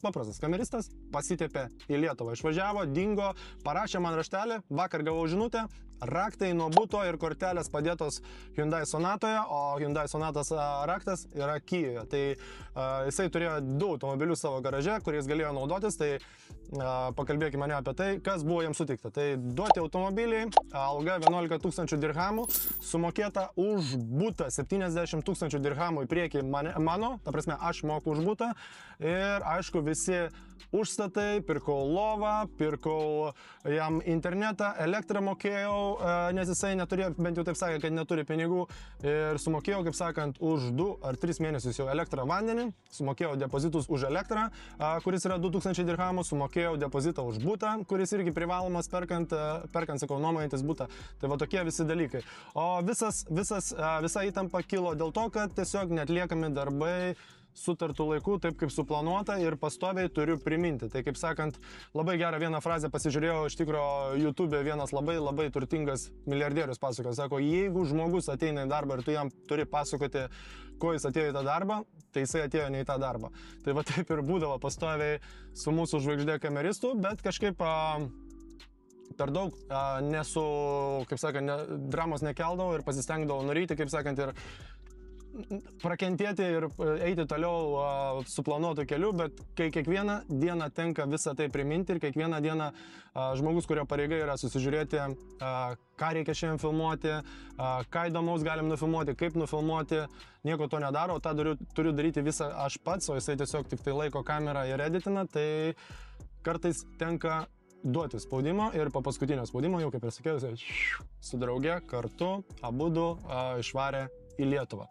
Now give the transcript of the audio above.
paprastas kameristas, pasitėpė į Lietuvą, išvažiavo, dingo, parašė man raštelį, vakar gavau žinutę, raktai nuo buto ir kortelės padėtos Hyundai Sonatoje, o Hyundai Sonatos raktas yra Kijeve. Tai jisai turėjo 2 automobilius savo garaže, kuriais galėjo naudotis, tai pakalbėkime mane apie tai, kas buvo jam suteikta. Tai duoti automobiliai, alga 11 000 dirhamų, sumokėta už butą 70 000 dirhamų į priekį mano, ta prasme, aš moku už butą ir aišku visi užstatai, pirkau lovą, pirkau jam internetą, elektrą mokėjau, nes jisai neturėjo, bent jau taip sakė, kad neturi pinigų ir sumokėjau, kaip sakant, už 2 ar 3 mėnesius jau elektrą vandenį, sumokėjau depozitus už elektrą, kuris yra 2000 dirhamų, sumokėjau depozitą už butą, kuris irgi privalomas perkant, sakau, nuomojantis butą. Tai va tokie visi dalykai. O visa įtampa kilo dėl to, kad tiesiog neatliekami darbai sutartų laikų, taip kaip suplanuota ir pastoviai turiu priminti. Tai kaip sakant, labai gerą vieną frazę pasižiūrėjau iš tikro YouTube, vienas labai turtingas milijardierius pasakojo. Sako, jeigu žmogus ateina į darbą ir tu jam turi pasakoti, ko jis atėjo į tą darbą, tai jisai atėjo ne į tą darbą. Tai va taip ir būdavo pastoviai su mūsų žvaigždė kameristu, bet kažkaip per daug kaip sakant, dramos nekeldavau ir pasistengdavau nuryti, kaip sakant, ir prakentėti ir eiti toliau suplanuotų kelių, bet kai kiekvieną dieną tenka visą tai priminti ir kiekvieną dieną žmogus, kurio pareiga yra susižiūrėti, ką reikia šiandien filmuoti, ką įdomaus galim nufilmuoti, kaip nufilmuoti, nieko to nedaro, tą turiu daryti visą aš pats, o jisai tiesiog tik tai laiko kamerą ir editina, tai kartais tenka duoti spaudimo ir po paskutinio spaudimo, jau kaip ir sakiau, su drauge kartu abudu išvarė į Lietuvą.